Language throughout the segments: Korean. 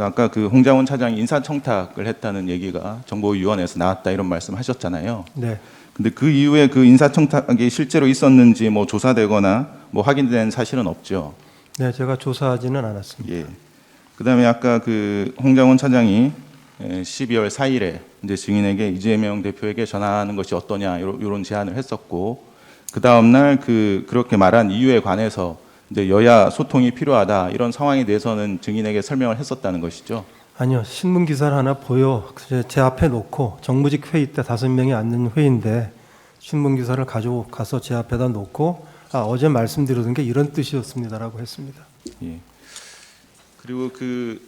아까 그 홍장원 차장이 인사청탁을 했다는 얘기가 정보위원회에서 나왔다 이런 말씀하셨잖아요. 네. 근데 그 이후에 그 인사청탁이 실제로 있었는지 뭐 조사되거나 뭐 확인된 사실은 없죠. 네, 제가 조사하지는 않았습니다. 예. 그다음에 아까 그 홍장원 차장이 12월 4일에 이제 증인에게 이재명 대표에게 전화하는 것이 어떠냐 이런 제안을 했었고, 그 다음 날 그렇게 말한 이유에 관해서 이제 여야 소통이 필요하다 이런 상황에 대해서는 증인에게 설명을 했었다는 것이죠. 아니요, 신문 기사를 하나 제 앞에 놓고 정무직 회의 때 5명이 앉는 회의인데 신문 기사를 가지고 가서 제 앞에다 놓고 어제 말씀드렸던 게 이런 뜻이었습니다라고 했습니다. 예. 그리고 그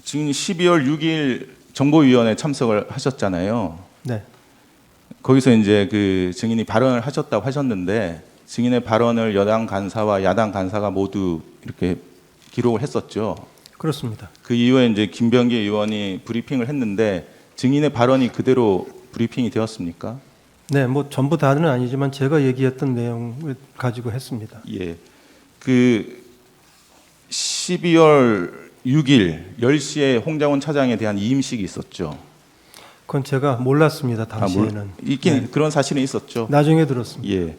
증인이 12월 6일 정보위원회 참석을 하셨잖아요. 네. 거기서 이제 그 증인이 발언을 하셨다고 하셨는데 증인의 발언을 여당 간사와 야당 간사가 모두 이렇게 기록을 했었죠. 그렇습니다. 그 이후에 이제 김병기 의원이 브리핑을 했는데 증인의 발언이 그대로 브리핑이 되었습니까? 네, 뭐 전부 다는 아니지만 제가 얘기했던 내용을 가지고 했습니다. 예. 그 12월 6일 10시에 홍장원 차장에 대한 이임식이 있었죠. 그건 제가 몰랐습니다. 당시에는. 있긴 네. 그런 사실은 있었죠. 나중에 들었습니다. 예.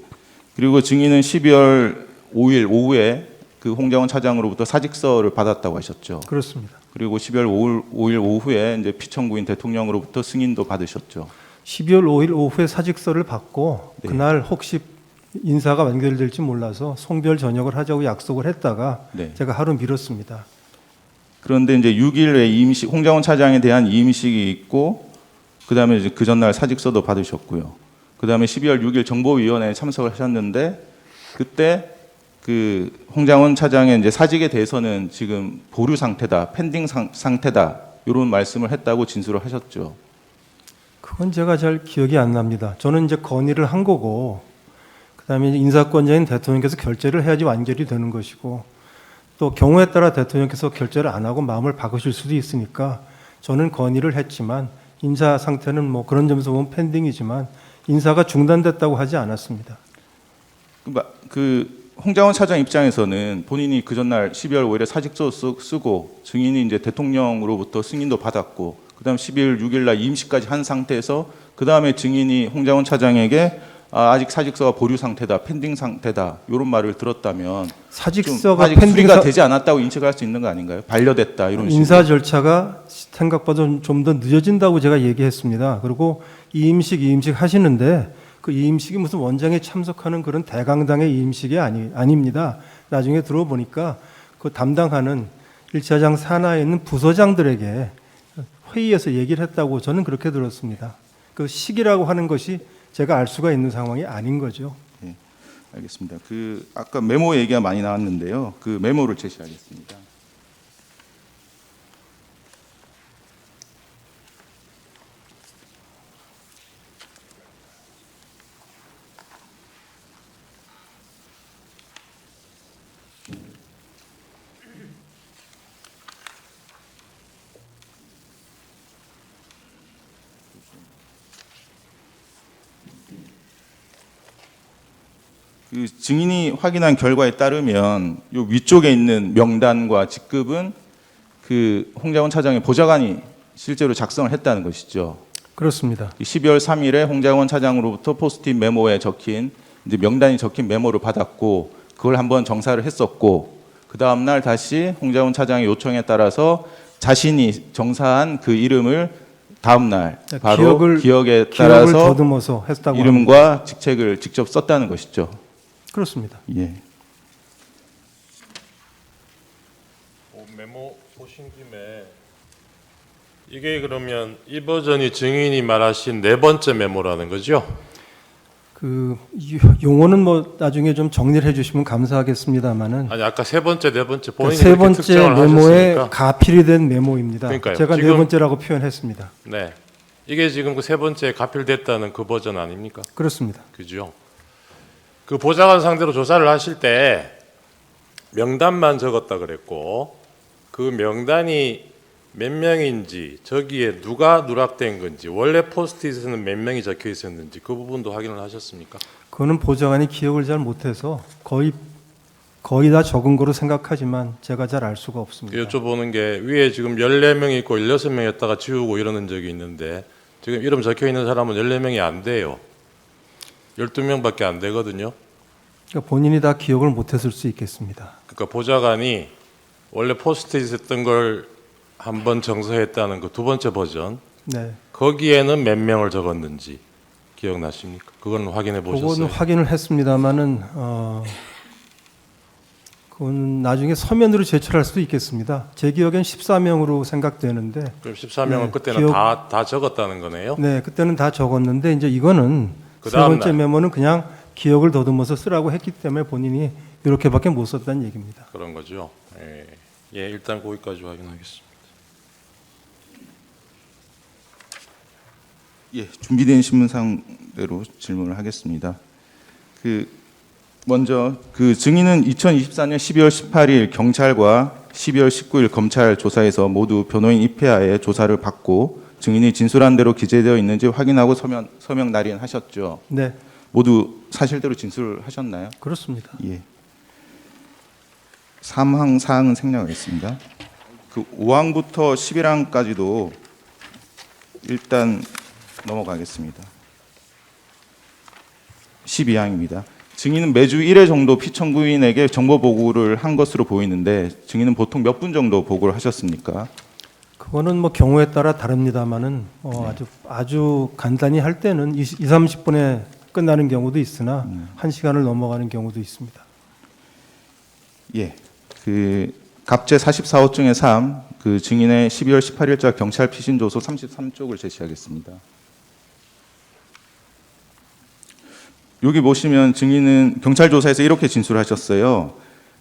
그리고 증인은 12월 5일 오후에 그 홍장원 차장으로부터 사직서를 받았다고 하셨죠. 그렇습니다. 그리고 12월 5일 오후에 이제 피청구인 대통령으로부터 승인도 받으셨죠. 12월 5일 오후에 사직서를 받고 네. 그날 혹시 인사가 완결될지 몰라서 송별 저녁을 하자고 약속을 했다가 네. 제가 하루 미뤘습니다. 그런데 이제 6일에 이임식 홍장원 차장에 대한 이임식이 있고 그다음에 이제 그 전날 사직서도 받으셨고요. 그다음에 12월 6일 정보위원회에 참석을 하셨는데 그때 그 홍장원 차장의 이제 사직에 대해서는 지금 보류 상태다, 펜딩 상태다 이런 말씀을 했다고 진술을 하셨죠. 그건 제가 잘 기억이 안 납니다. 저는 이제 건의를 한 거고 그다음에 인사권자인 대통령께서 결재를 해야지 완결이 되는 것이고 또 경우에 따라 대통령께서 결재를 안 하고 마음을 바꾸실 수도 있으니까 저는 건의를 했지만 인사 상태는 뭐 그런 점에서 보면 펜딩이지만 인사가 중단됐다고 하지 않았습니다. 그 홍장원 차장 입장에서는 본인이 그 전날 12월 5일에 사직서 쓰고 증인이 이제 대통령으로부터 승인도 받았고 그다음 12월 6일 날 이임식까지 한 상태에서 그다음에 증인이 홍장원 차장에게 아직 사직서가 보류 상태다, 펜딩 상태다 이런 말을 들었다면 사직서가 아직 수리가 되지 않았다고 인식할 수 있는 거 아닌가요? 반려됐다 이런 인사 식으로. 절차가 생각보다 좀 더 늦어진다고 제가 얘기했습니다. 그리고 이임식 하시는데 그 이임식이 무슨 원장에 참석하는 그런 대강당의 이임식이 아닙니다. 나중에 들어보니까 그 담당하는 1차장 산하에 있는 부서장들에게 회의에서 얘기를 했다고 저는 그렇게 들었습니다. 그 시기라고 하는 것이 제가 알 수가 있는 상황이 아닌 거죠. 예, 알겠습니다. 그 아까 메모 얘기가 많이 나왔는데요. 그 메모를 제시하겠습니다. 그 증인이 확인한 결과에 따르면 요 위쪽에 있는 명단과 직급은 그 홍장원 차장의 보좌관이 실제로 작성을 했다는 것이죠. 그렇습니다. 12월 3일에 홍장원 차장으로부터 포스트잇 메모에 적힌 이제 명단이 적힌 메모를 받았고 그걸 한번 정사를 했었고 그 다음 날 다시 홍장원 차장의 요청에 따라서 자신이 정사한 그 이름을 다음 날 바로 기억에 따라서 더듬어서 했다고 이름과 합니다. 직책을 직접 썼다는 것이죠. 그렇습니다. 예. 메모 보신 김에 이게 그러면 이 버전이 증인이 말하신 네 번째 메모라는 거죠? 그 용어는 뭐 나중에 좀 정리를 해주시면 감사하겠습니다만은 아니 아까 세 번째, 네 번째 본인이 세 그렇게 번째 특정을 메모에 하셨으니까. 가필이 된 메모입니다. 그러니까요. 제가 네 지금- 번째라고 표현했습니다. 네, 이게 지금 그 세 번째 가필됐다는 그 버전 아닙니까? 그렇습니다. 그죠? 그 보좌관 상대로 조사를 하실 때 명단만 적었다 그랬고 그 명단이 몇 명인지 저기에 누가 누락된 건지 원래 포스트잇에는 몇 명이 적혀 있었는지 그 부분도 확인을 하셨습니까? 그거는 보좌관이 기억을 잘 못해서 거의 거의 다 적은 거로 생각하지만 제가 잘 알 수가 없습니다. 여쭤보는 게 위에 지금 14명 있고 16명이었다가 지우고 이러는 적이 있는데 지금 이름 적혀 있는 사람은 14명이 안 돼요. 12명밖에 안 되거든요. 그러니까 본인이 다 기억을 못했을 수 있겠습니다. 그러니까 보좌관이 원래 포스트잇 했던 걸 한번 정서했다는 그 두 번째 버전 네, 거기에는 몇 명을 적었는지 기억나십니까? 그건 확인해 그거는 보셨어요? 확인을 했습니다만은 그건 나중에 서면으로 제출할 수도 있겠습니다. 제 기억엔 14명으로 생각되는데, 그럼 14명은 네, 그때는 기억- 다 적었다는 거네요. 네, 그때는 다 적었는데 이제 이거는 그 세 다음 번째 날. 메모는 그냥 기억을 더듬어서 쓰라고 했기 때문에 본인이 이렇게밖에 못 썼다는 얘기입니다. 그런 거죠. 예, 예 일단 거기까지 확인하겠습니다. 예, 준비된 신문상대로 질문을 하겠습니다. 먼저 증인은 2024년 12월 18일 경찰과 12월 19일 검찰 조사에서 모두 변호인 입회하에 조사를 받고 증인이 진술한 대로 기재되어 있는지 확인하고 서명 날인하셨죠. 네, 모두 사실대로 진술하셨나요? 그렇습니다. 예. 사항 사항은 생략하겠습니다. 5항부터 11항까지도 일단 넘어가겠습니다. 12항입니다. 증인은 매주 1회 정도 피청구인에게 정보 보고를 한 것으로 보이는데 증인은 보통 몇 분 정도 보고를 하셨습니까? 그거는 뭐 경우에 따라 다릅니다만은 아주 간단히 할 때는 20, 30분에 끝나는 경우도 있으나 1시간을 넘어가는 경우도 있습니다. 예. 갑제 44호 중에 3, 증인의 12월 18일자 경찰 피신 조서 33쪽을 제시하겠습니다. 여기 보시면 증인은 경찰 조사에서 이렇게 진술하셨어요.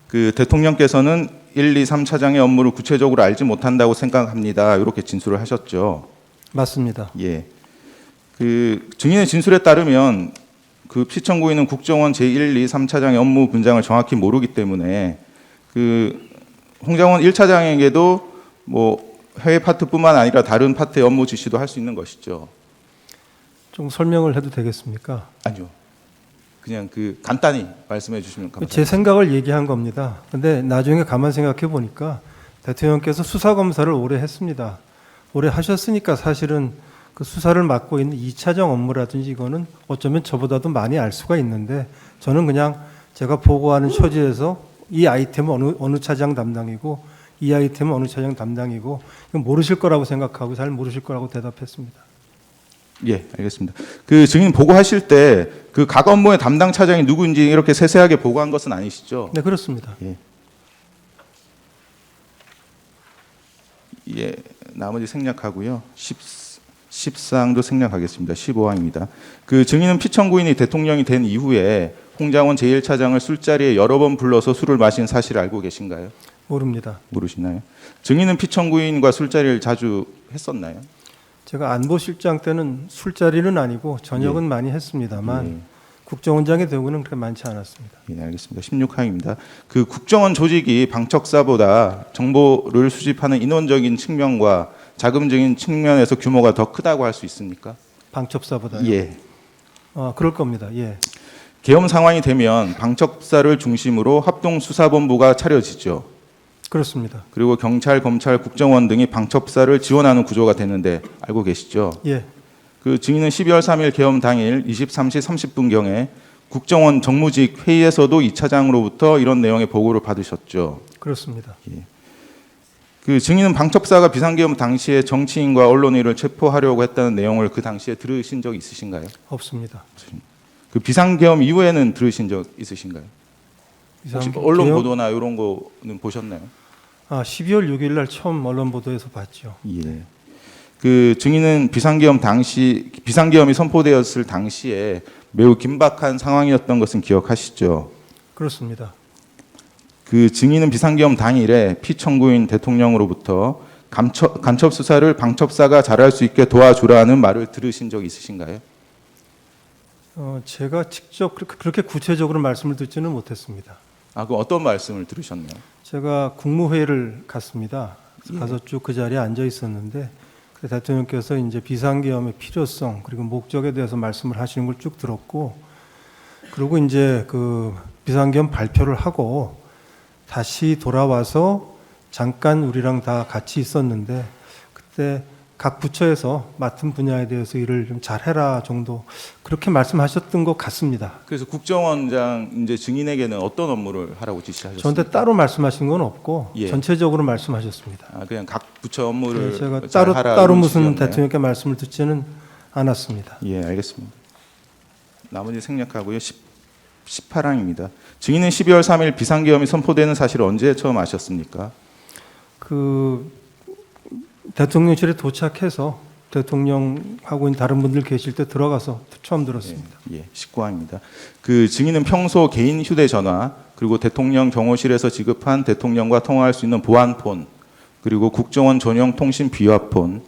대통령께서는 1, 2, 3차장의 업무를 구체적으로 알지 못한다고 생각합니다. 이렇게 진술을 하셨죠. 맞습니다. 예. 증인의 진술에 따르면 피청구인은 국정원 제1, 2, 3차장의 업무 분장을 정확히 모르기 때문에 홍장원 1차장에게도 뭐 해외 파트뿐만 아니라 다른 파트의 업무 지시도 할 수 있는 것이죠. 좀 설명을 해도 되겠습니까? 아니요. 그냥 간단히 말씀해 주시면 감사합니다. 제 생각을 얘기한 겁니다. 근데 나중에 가만 생각해 보니까 대통령께서 수사 검사를 오래 했습니다. 오래 하셨으니까 사실은 그 수사를 맡고 있는 2차장 업무라든지 이거는 어쩌면 저보다도 많이 알 수가 있는데 저는 그냥 제가 보고하는 처지에서 이 아이템은 어느 차장 담당이고 이 아이템은 어느 차장 담당이고 이건 모르실 거라고 생각하고 잘 모르실 거라고 대답했습니다. 예, 알겠습니다. 증인 보고하실 때 각 업무의 담당 차장이 누구인지 이렇게 세세하게 보고한 것은 아니시죠? 네, 그렇습니다. 예, 나머지 생략하고요. 14항도 생략하겠습니다. 15항입니다. 증인은 피청구인이 대통령이 된 이후에 홍장원 제1차장을 술자리에 여러 번 불러서 술을 마신 사실을 알고 계신가요? 모릅니다. 모르시나요? 증인은 피청구인과 술자리를 자주 했었나요? 제가 안보실장 때는 술자리는 아니고 저녁은 많이 했습니다만 예. 국정원장이 되고는 그렇게 많지 않았습니다. 예, 알겠습니다. 16항입니다. 국정원 조직이 방척사보다 정보를 수집하는 인원적인 측면과 자금적인 측면에서 규모가 더 크다고 할 수 있습니까? 방첩사보다요? 예. 그럴 겁니다. 예. 계엄 상황이 되면 방첩사를 중심으로 합동수사본부가 차려지죠. 그렇습니다. 그리고 경찰, 검찰, 국정원 등이 방첩사를 지원하는 구조가 되는데 알고 계시죠? 예. 증인은 12월 3일 계엄 당일 23시 30분경에 국정원 정무직 회의에서도 이 차장으로부터 이런 내용의 보고를 받으셨죠. 그렇습니다. 증인은 방첩사가 비상계엄 당시에 정치인과 언론인을 체포하려고 했다는 내용을 그 당시에 들으신 적 있으신가요? 없습니다. 비상계엄 이후에는 들으신 적 있으신가요? 혹시 이상- 언론 개혁- 보도나 이런 거는 보셨나요? 12월 6일 날 처음 언론 보도에서 봤죠. 예. 증인은 비상계엄이 선포되었을 당시에 매우 긴박한 상황이었던 것은 기억하시죠? 그렇습니다. 증인은 비상계엄 당일에 피청구인 대통령으로부터 간첩 수사를 방첩사가 잘할 수 있게 도와주라는 말을 들으신 적 있으신가요? 제가 직접 그렇게 구체적으로 말씀을 듣지는 못했습니다. 그럼 어떤 말씀을 들으셨나요? 제가 국무회의를 갔습니다. 예. 가서 쭉 그 자리에 앉아 있었는데 그 대통령께서 이제 비상계엄의 필요성 그리고 목적에 대해서 말씀을 하시는 걸 쭉 들었고 그리고 이제 비상계엄 발표를 하고 다시 돌아와서 잠깐 우리랑 다 같이 있었는데 그때 각 부처에서 맡은 분야에 대해서 일을 좀 잘해라 정도 그렇게 말씀하셨던 것 같습니다. 그래서 국정원장 이제 증인에게는 어떤 업무를 하라고 지시하셨습니까? 저한테 따로 말씀하신 건 없고 예. 전체적으로 말씀하셨습니다. 아, 그냥 각 부처 업무를 네, 제가 잘 따로 하라 따로 이런 무슨 식이었나요? 대통령께 말씀을 듣지는 않았습니다. 예, 알겠습니다. 나머지 생략하고요. 18항입니다. 증인은 12월 3일 비상계엄이 선포되는 사실을 언제 처음 아셨습니까? 그 대통령실에 도착해서 대통령하고 다른 분들 계실 때 들어가서 처음 들었습니다. 예, 19항입니다. 그 증인은 평소 개인 휴대전화 그리고 대통령 경호실에서 지급한 대통령과 통화할 수 있는 보안폰 그리고 국정원 전용 통신 비화폰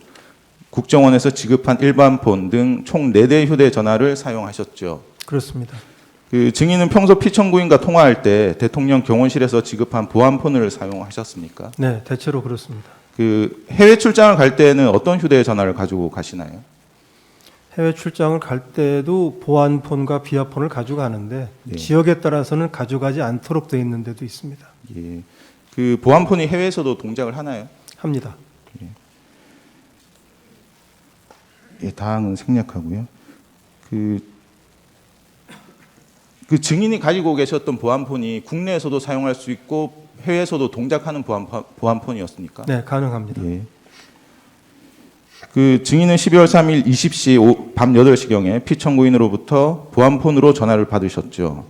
국정원에서 지급한 일반폰 등 총 4대 휴대전화를 사용하셨죠. 그렇습니다. 그 증인은 평소 피청구인과 통화할 때 대통령 경호실에서 지급한 보안폰을 사용하셨습니까? 네, 대체로 그렇습니다. 그 해외 출장을 갈 때는 어떤 휴대전화를 가지고 가시나요? 해외 출장을 갈 때도 보안폰과 비화폰을 가져가는데 네. 지역에 따라서는 가져가지 않도록 되어 있는 데도 있습니다. 예. 그 보안폰이 해외에서도 동작을 하나요? 합니다. 예, 다항은 생략하고요. 그 증인이 가지고 계셨던 보안폰이 국내에서도 사용할 수 있고 해외에서도 동작하는 보안폰이었습니까? 네, 가능합니다. 예. 그 증인은 12월 3일 20시 밤 8시경에 피청구인으로부터 보안폰으로 전화를 받으셨죠.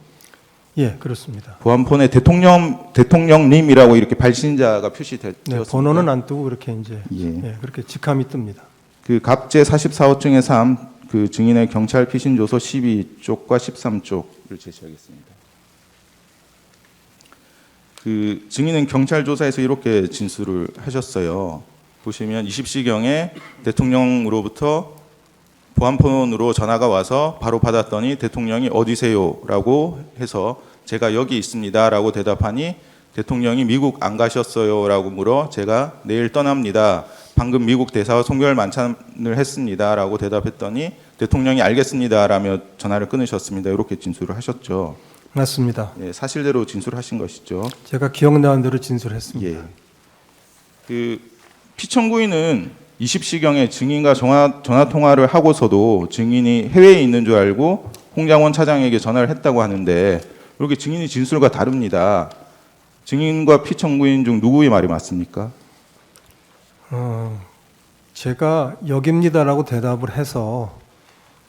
예, 그렇습니다. 보안폰에 대통령님이라고 이렇게 발신자가 표시되었습니다. 네, 번호는 안 뜨고 그렇게 이제 예. 그렇게 직함이 뜹니다. 그 갑제 44호증의 3, 그 증인의 경찰 피신 조서 12쪽과 13쪽을 제시하겠습니다. 그 증인은 경찰 조사에서 이렇게 진술을 하셨어요. 보시면 20시경에 대통령으로부터 보안폰으로 전화가 와서 바로 받았더니 대통령이 어디세요라고 해서 제가 여기 있습니다라고 대답하니 대통령이 미국 안 가셨어요라고 물어 제가 내일 떠납니다. 방금 미국 대사와 송별 만찬을 했습니다라고 대답했더니 대통령이 알겠습니다라며 전화를 끊으셨습니다. 이렇게 진술을 하셨죠. 맞습니다. 예, 사실대로 진술하신 것이죠. 제가 기억나는 대로 진술했습니다. 예. 그 피청구인은 20시경에 증인과 전화 통화를 하고서도 증인이 해외에 있는 줄 알고 홍장원 차장에게 전화를 했다고 하는데 이렇게 증인이 진술과 다릅니다. 증인과 피청구인 중 누구의 말이 맞습니까? 제가 여기입니다라고 대답을 해서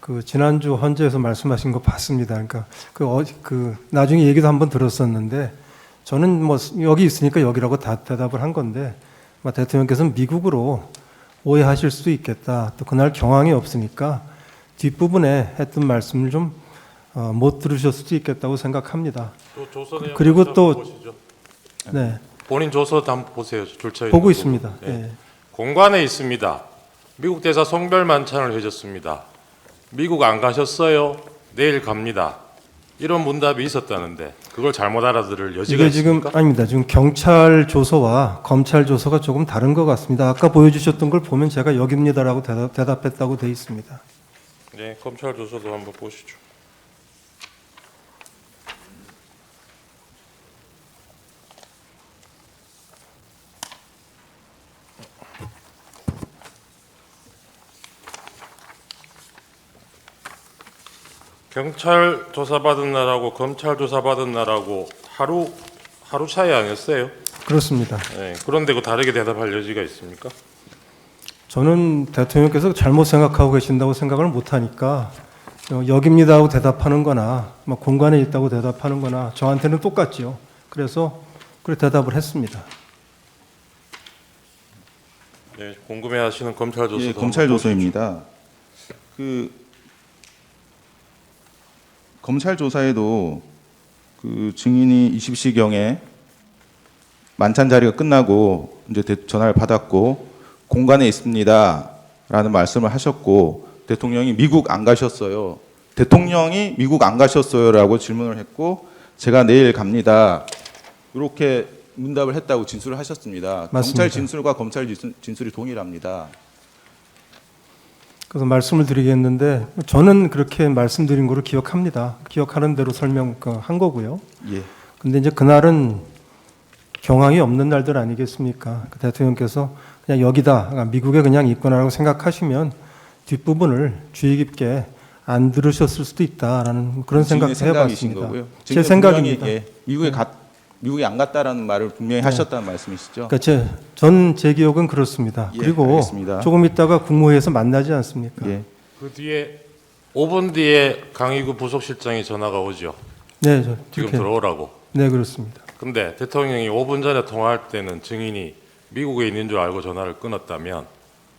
그 지난주 헌재에서 말씀하신 거 봤습니다. 그러니까 그 나중에 얘기도 한번 들었었는데 저는 뭐 여기 있으니까 여기라고 다 대답을 한 건데 대통령께서는 미국으로 오해하실 수도 있겠다. 또 그날 경황이 없으니까 뒷부분에 했던 말씀을 좀 못 들으셨을 수도 있겠다고 생각합니다. 그리고 또 보시죠. 네, 본인 조서도 한번 보세요. 줄쳐 보고 있는 있습니다. 부분. 예. 예. 공관에 있습니다. 미국 대사 송별 만찬을 해줬습니다. 미국 안 가셨어요? 내일 갑니다. 이런 문답이 있었다는데 그걸 잘못 알아들을 여지가 이게 지금 있습니까? 아닙니다. 지금 경찰 조서와 검찰 조서가 조금 다른 것 같습니다. 아까 보여주셨던 걸 보면 제가 여기입니다라고 대답했다고 돼 있습니다. 네, 검찰 조서도 한번 보시죠. 경찰 조사받은 날하고 검찰 조사받은 날하고 하루 차이 아니었어요? 그렇습니다. 네, 그런데 그 다르게 대답할 여지가 있습니까? 저는 대통령께서 잘못 생각하고 계신다고 생각을 못하니까 여기입니다 하고 대답하는 거나 공간에 있다고 대답하는 거나 저한테는 똑같지요. 그래서 그렇게 대답을 했습니다. 네, 궁금해하시는 검찰 조서도 예, 검찰 한번 조서입니다. 그 검찰 조사에도 그 증인이 20시경에 만찬 자리가 끝나고 이제 전화를 받았고 공간에 있습니다라는 말씀을 하셨고 대통령이 미국 안 가셨어요. 대통령이 미국 안 가셨어요라고 질문을 했고 제가 내일 갑니다. 이렇게 문답을 했다고 진술을 하셨습니다. 맞습니다. 경찰 진술과 검찰 진술이 동일합니다. 그래서 말씀을 드리겠는데 저는 그렇게 말씀드린 거로 기억합니다. 기억하는 대로 설명한 거고요. 예. 근데 이제 그날은 경황이 없는 날들 아니겠습니까? 그 대통령께서 그냥 여기다 미국에 그냥 있거나라고 생각하시면 뒷부분을 주의 깊게 안 들으셨을 수도 있다라는 그런 생각도 생각이신 해봤습니다. 거고요. 제 생각입니다. 분명히, 미국에 안 갔다라는 말을 분명히 하셨다는 말씀이시죠? 그러니까 제 기억은 그렇습니다. 예, 그리고 알겠습니다. 조금 있다가 국무회의에서 만나지 않습니까? 예. 그 뒤에 5분 뒤에 강희구 부속실장이 전화가 오죠. 네, 지금 그렇게. 들어오라고. 네, 그렇습니다. 근데 대통령이 5분 전에 통화할 때는 증인이 미국에 있는 줄 알고 전화를 끊었다면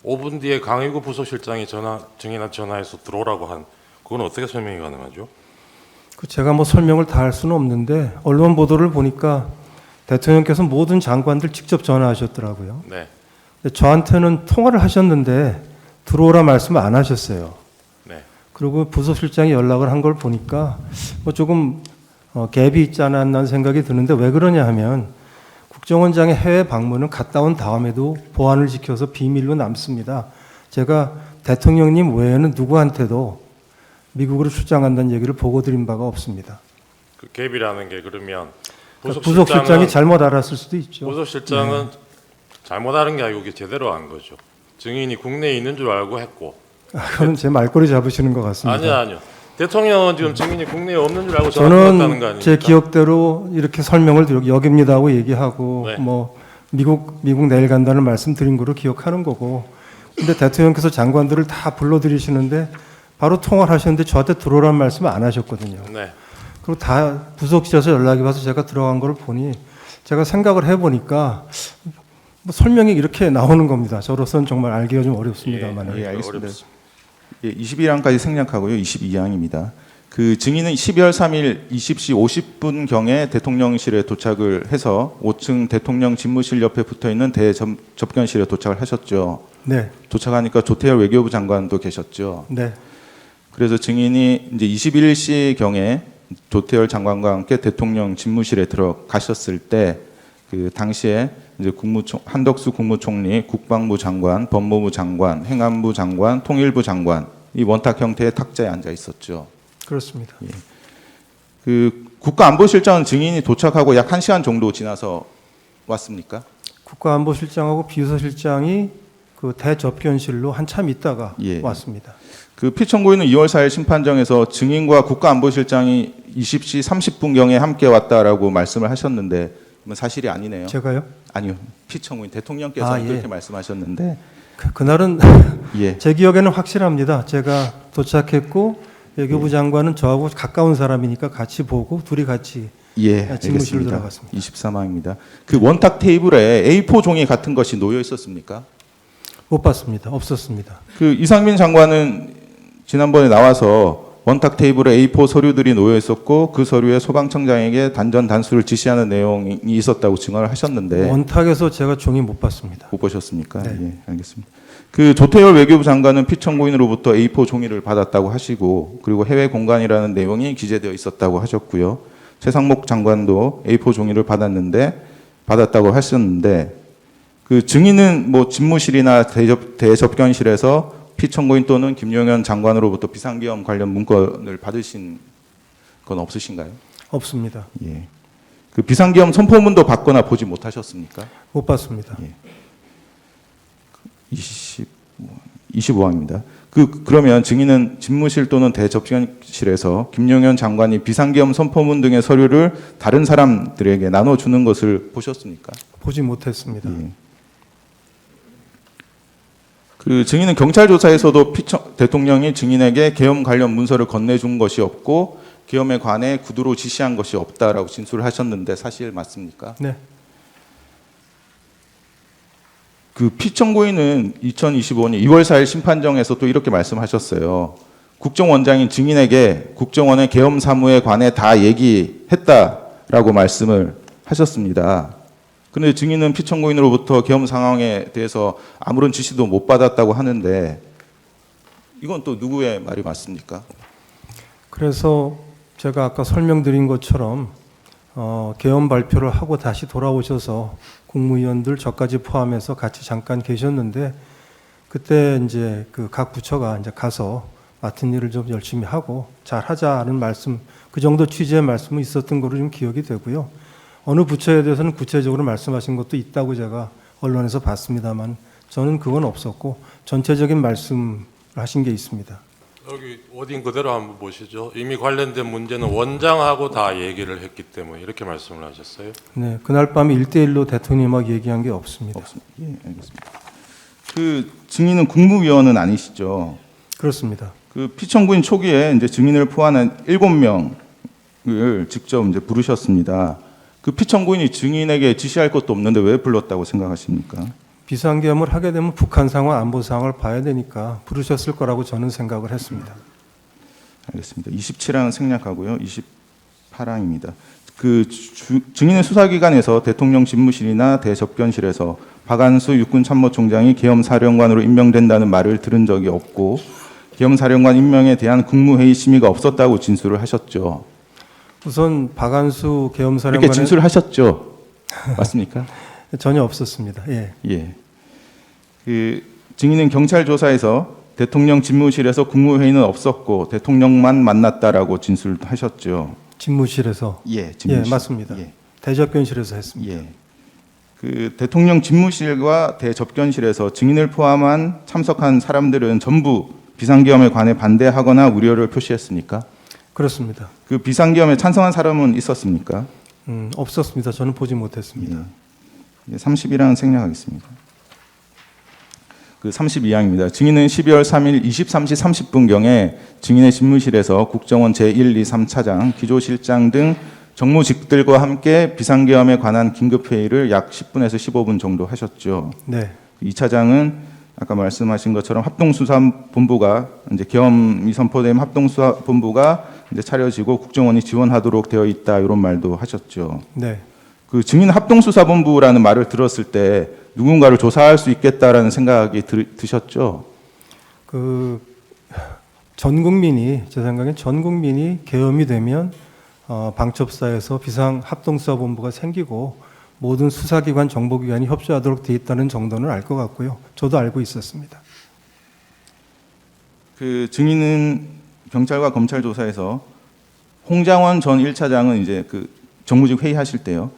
5분 뒤에 강희구 부속실장이 증인한테 전화해서 들어오라고 한 그건 어떻게 설명이 가능하죠? 제가 뭐 설명을 다 할 수는 없는데 언론 보도를 보니까 대통령께서 모든 장관들 직접 전화하셨더라고요. 네. 근데 저한테는 통화를 하셨는데 들어오라 말씀을 안 하셨어요. 네. 그리고 부속실장이 연락을 한 걸 보니까 뭐 조금 갭이 있지 않았나 생각이 드는데 왜 그러냐 하면 국정원장의 해외 방문은 갔다 온 다음에도 보안을 지켜서 비밀로 남습니다. 제가 대통령님 외에는 누구한테도 미국으로 출장한다는 얘기를 보고 드린 바가 없습니다. 그 갭이라는 게 그러면 부속실장이 잘못 알았을 수도 있죠. 부속실장은 잘못 알은 게 아니고 이게 제대로 한 거죠. 증인이 국내에 있는 줄 알고 했고. 그건 제 말꼬리 잡으시는 것 같습니다. 아니요. 대통령은 지금 증인이 국내에 없는 줄 알고 전화 끊었다는 거 저는 아닙니까? 제 기억대로 이렇게 설명을 드리고 여깁니다 하고 얘기하고 네. 뭐 미국 내일 간다는 말씀 드린 거로 기억하는 거고 근데 대통령께서 장관들을 다 불러들이시는데 바로 통화를 하셨는데 저한테 들어오라는 말씀을 안 하셨거든요. 네. 그리고 다 부속실에서 연락이 와서 제가 들어간 걸 보니 제가 생각을 해보니까 뭐 설명이 이렇게 나오는 겁니다. 저로서는 정말 알기가 좀 어렵습니다만. 예, 알겠습니다. 어렵습니다. 예, 21항까지 생략하고요. 22항입니다. 그 증인은 12월 3일 20시 50분 경에 대통령실에 도착을 해서 5층 대통령 집무실 옆에 붙어 있는 대접견실에 도착을 하셨죠. 네, 도착하니까 조태열 외교부 장관도 계셨죠. 네, 그래서 증인이 이제 21시 경에 조태열 장관과 함께 대통령 집무실에 들어가셨을 때 그 당시에 이제 한덕수 국무총리, 국방부 장관, 법무부 장관, 행안부 장관, 통일부 장관 이 원탁 형태의 탁자에 앉아 있었죠. 그렇습니다. 그 국가안보실장은 증인이 도착하고 약 1시간 정도 지나서 왔습니까? 국가안보실장하고 비서실장이 그 대접견실로 한참 있다가 예. 왔습니다. 그 피청구인은 2월 4일 심판정에서 증인과 국가안보실장이 20시 30분경에 함께 왔다라고 말씀을 하셨는데 그건 사실이 아니네요. 제가요? 아니요. 피청구인 대통령께서 예. 그렇게 말씀하셨는데 그날은 예. 제 기억에는 확실합니다. 제가 도착했고 외교부 장관은 저하고 가까운 사람이니까 같이 보고 둘이 같이 예, 집무실로 알겠습니다. 들어갔습니다. 23항입니다. 그 원탁 테이블에 A4 종이 같은 것이 놓여 있었습니까? 못 봤습니다. 없었습니다. 그 이상민 장관은 지난번에 나와서 원탁 테이블에 A4 서류들이 놓여 있었고 그 서류에 소방청장에게 단전 단수를 지시하는 내용이 있었다고 증언을 하셨는데 원탁에서 제가 종이 못 봤습니다. 못 보셨습니까? 네. 예, 알겠습니다. 그 조태열 외교부 장관은 피청구인으로부터 A4 종이를 받았다고 하시고 그리고 해외 공간이라는 내용이 기재되어 있었다고 하셨고요. 최상목 장관도 A4 종이를 받았다고 하셨는데 그 증인은 뭐 집무실이나 대접견실에서 피청구인 또는 김용현 장관으로부터 비상계엄 관련 문건을 받으신 건 없으신가요? 없습니다. 예. 그 비상계엄 선포문도 받거나 보지 못하셨습니까? 못 봤습니다. 25항입니다. 그러면 증인은 집무실 또는 대접견실에서 김용현 장관이 비상계엄 선포문 등의 서류를 다른 사람들에게 나눠주는 것을 보셨습니까? 보지 못했습니다. 예. 그 증인은 경찰 조사에서도 대통령이 증인에게 계엄 관련 문서를 건네준 것이 없고 계엄에 관해 구두로 지시한 것이 없다라고 진술을 하셨는데 사실 맞습니까? 네. 그 피청구인은 2025년 2월 4일 심판정에서 또 이렇게 말씀하셨어요. 국정원장인 증인에게 국정원의 계엄 사무에 관해 다 얘기했다라고 말씀을 하셨습니다. 그런데 증인은 피청구인으로부터 계엄 상황에 대해서 아무런 지시도 못 받았다고 하는데 이건 또 누구의 말이 맞습니까? 그래서 제가 아까 설명드린 것처럼 계엄 발표를 하고 다시 돌아오셔서 국무위원들 저까지 포함해서 같이 잠깐 계셨는데 그때 이제 그 각 부처가 이제 가서 맡은 일을 좀 열심히 하고 잘 하자는 말씀 그 정도 취지의 말씀은 있었던 거로 좀 기억이 되고요. 어느 부처에 대해서는 구체적으로 말씀하신 것도 있다고 제가 언론에서 봤습니다만 저는 그건 없었고 전체적인 말씀을 하신 게 있습니다. 여기 워딩 그대로 한번 보시죠. 이미 관련된 문제는 원장하고 다 얘기를 했기 때문에 이렇게 말씀을 하셨어요. 네, 그날 밤에 1대1로 대통령하고 얘기한 게 없습니다. 예, 알겠습니다. 그 증인은 국무위원은 아니시죠? 그렇습니다. 그 피청구인 초기에 이제 증인을 포함한 7명을 직접 이제 부르셨습니다. 그 피청구인이 증인에게 지시할 것도 없는데 왜 불렀다고 생각하십니까? 비상계엄을 하게 되면 북한 상황, 안보 상황을 봐야 되니까 부르셨을 거라고 저는 생각을 했습니다. 알겠습니다. 27항은 생략하고요. 28항입니다. 그 증인의 수사기관에서 대통령 집무실이나 대접견실에서 박안수 육군참모총장이 계엄사령관으로 임명된다는 말을 들은 적이 없고 계엄사령관 임명에 대한 국무회의 심의가 없었다고 진술을 하셨죠. 우선 박안수 이렇게 계엄사령관은 진술을 하셨죠. 맞습니까? 전혀 없었습니다. 예. 예. 그 증인은 경찰 조사에서 대통령 집무실에서 국무회의는 없었고 대통령만 만났다라고 진술하셨죠. 집무실에서 예, 집무실. 예, 맞습니다. 예. 대접견실에서 했습니다. 예. 그 대통령 집무실과 대접견실에서 증인을 포함한 참석한 사람들은 전부 비상계엄에 관해 반대하거나 우려를 표시했습니까? 그렇습니다. 그 비상계엄에 찬성한 사람은 있었습니까? 없었습니다. 저는 보지 못했습니다. 예. 31항은 생략하겠습니다. 그 32항입니다. 증인은 12월 3일 23시 30분경에 증인의 집무실에서 국정원 제1, 2, 3차장, 기조실장 등 정무직들과 함께 비상계엄에 관한 긴급회의를 약 10분에서 15분 정도 하셨죠. 네. 이 차장은 아까 말씀하신 것처럼 합동수사본부가 이제 계엄이 선포되면 합동수사본부가 이제 차려지고 국정원이 지원하도록 되어 있다 이런 말도 하셨죠. 네. 그 증인 합동수사본부라는 말을 들었을 때 누군가를 조사할 수 있겠다라는 생각이 드셨죠? 전 국민이 제 생각엔 전 국민이 계엄이 되면 방첩사에서 비상 합동수사본부가 생기고 모든 수사기관 정보기관이 협조하도록 돼 있다는 정도는 알 것 같고요. 저도 알고 있었습니다. 그 증인은 경찰과 검찰 조사에서 홍장원 전 1차장은 이제 그 정무직 회의하실 때요.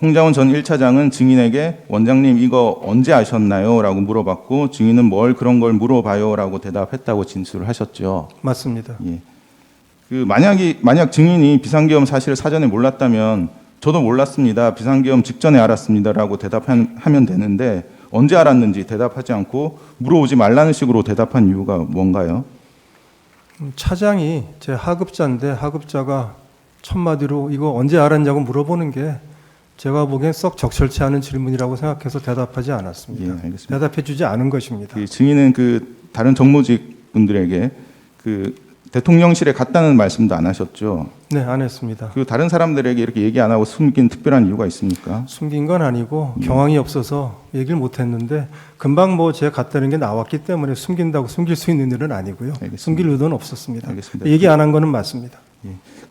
홍장원 전 1차장은 증인에게 원장님 이거 언제 아셨나요? 라고 물어봤고 증인은 뭘 그런 걸 물어봐요? 라고 대답했다고 진술을 하셨죠. 맞습니다. 예. 그 만약 증인이 비상계엄 사실을 사전에 몰랐다면 저도 몰랐습니다. 비상계엄 직전에 알았습니다라고 대답하면 되는데 언제 알았는지 대답하지 않고 물어오지 말라는 식으로 대답한 이유가 뭔가요? 차장이 제 하급자인데 하급자가 첫마디로 이거 언제 알았냐고 물어보는 게 제가 보기엔 썩 적절치 않은 질문이라고 생각해서 대답하지 않았습니다. 예, 알겠습니다. 대답해 주지 않은 것입니다. 그 증인은 그 다른 정무직 분들에게 그 대통령실에 갔다는 말씀도 안 하셨죠. 네, 안 했습니다. 그리고 다른 사람들에게 이렇게 얘기 안 하고 숨긴 특별한 이유가 있습니까? 숨긴 건 아니고 경황이 없어서 얘기를 못 했는데 금방 뭐 제가 갔다는 게 나왔기 때문에 숨긴다고 숨길 수 있는 일은 아니고요. 알겠습니다. 숨길 의도는 없었습니다. 알겠습니다. 얘기 안 한 거는 맞습니다.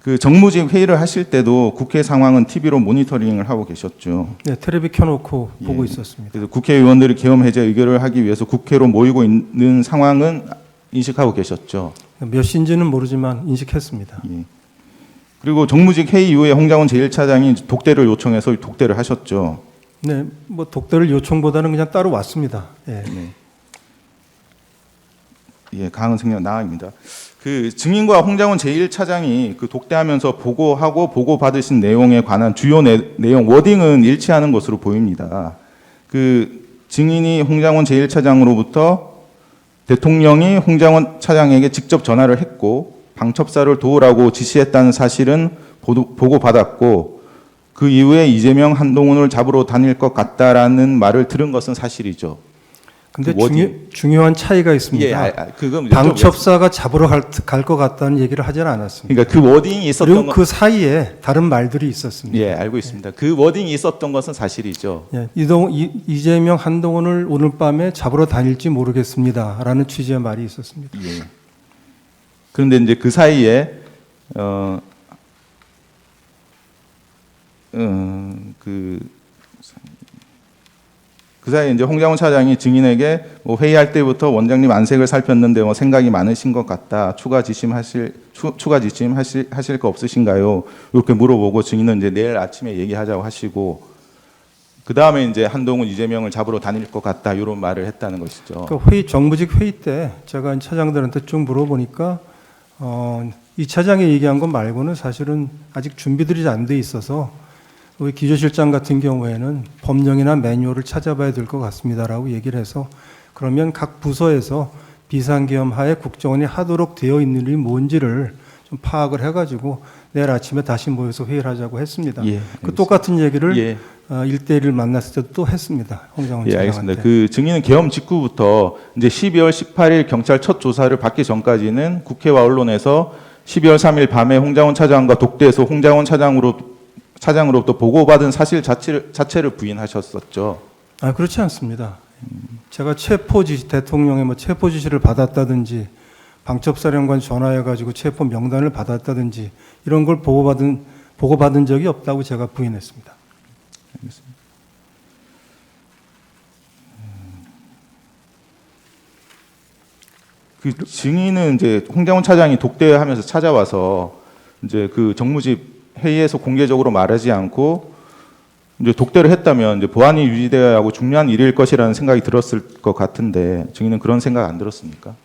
그 정무직 회의를 하실 때도 국회 상황은 TV로 모니터링을 하고 계셨죠. 네, 텔레비 켜놓고 예. 보고 있었습니다. 그래서 국회의원들이 계엄 해제 의결을 하기 위해서 국회로 모이고 있는 상황은 인식하고 계셨죠. 몇 시인지는 모르지만 인식했습니다. 예. 그리고 정무직 회의 이후에 홍장원 제1차장이 독대를 요청해서 독대를 하셨죠. 네, 뭐 독대를 요청보다는 그냥 따로 왔습니다. 예. 네. 예, 강은 생략 나입니다. 그 증인과 홍장원 제1차장이 그 독대하면서 보고하고 보고받으신 내용에 관한 주요 내용 워딩은 일치하는 것으로 보입니다. 그 증인이 홍장원 제1차장으로부터 대통령이 홍장원 차장에게 직접 전화를 했고 방첩사를 도우라고 지시했다는 사실은 보고받았고 그 이후에 이재명 한동훈을 잡으러 다닐 것 같다라는 말을 들은 것은 사실이죠. 근데 그 중요한 차이가 있습니다. 예, 그건 방첩사가 잡으러 갈 것 같다는 얘기를 하지는 않았습니다. 그러니까 그 워딩이 있었던 그리고 그 사이에 다른 말들이 있었습니다. 예, 알고 있습니다. 그 워딩이 있었던 것은 사실이죠. 예, 이재명 한동훈을 오늘 밤에 잡으러 다닐지 모르겠습니다라는 취지의 말이 있었습니다. 예. 그런데 이제 그 사이에 그 그 사이에 이제 홍장훈 차장이 증인에게 뭐 회의할 때부터 원장님 안색을 살폈는데 뭐 생각이 많으신 것 같다. 추가 지침하실 거 없으신가요? 이렇게 물어보고 증인은 이제 내일 아침에 얘기하자고 하시고 그 다음에 이제 한동훈 이재명을 잡으러 다닐 것 같다 이런 말을 했다는 것이죠. 그 정무직 회의 때 제가 차장들한테 쭉 물어보니까 이 차장이 얘기한 것 말고는 사실은 아직 준비들이 안 돼 있어서 우리 기조실장 같은 경우에는 법령이나 매뉴얼을 찾아봐야 될 것 같습니다라고 얘기를 해서 그러면 각 부서에서 비상계엄 하에 국정원이 하도록 되어 있는 일이 뭔지를 좀 파악을 해가지고 내일 아침에 다시 모여서 회의를 하자고 했습니다. 예, 그 똑같은 얘기를 예. 1대1을 만났을 때도 또 했습니다. 홍장훈 예, 차장한테. 알겠습니다. 그 증인은 계엄 직후부터 이제 12월 18일 경찰 첫 조사를 받기 전까지는 국회와 언론에서 12월 3일 밤에 홍장훈 차장과 독대에서 홍장훈 차장으로부터 보고받은 사실 자체를 부인하셨었죠. 아, 그렇지 않습니다. 제가 대통령의 뭐 체포 지시를 받았다든지 방첩사령관 전화해가지고 체포 명단을 받았다든지 이런 걸 보고받은 적이 없다고 제가 부인했습니다. 알겠습니다. 그 증인은 이제 홍장훈 차장이 독대하면서 찾아와서 이제 그 정무집 회의에서 공개적으로 말하지 않고 이제 독대를 했다면 이제 보안이 유지되어야 하고 중요한 일일 것이라는 생각이 들었을 것 같은데 증인은 그런 생각 안 들었습니까?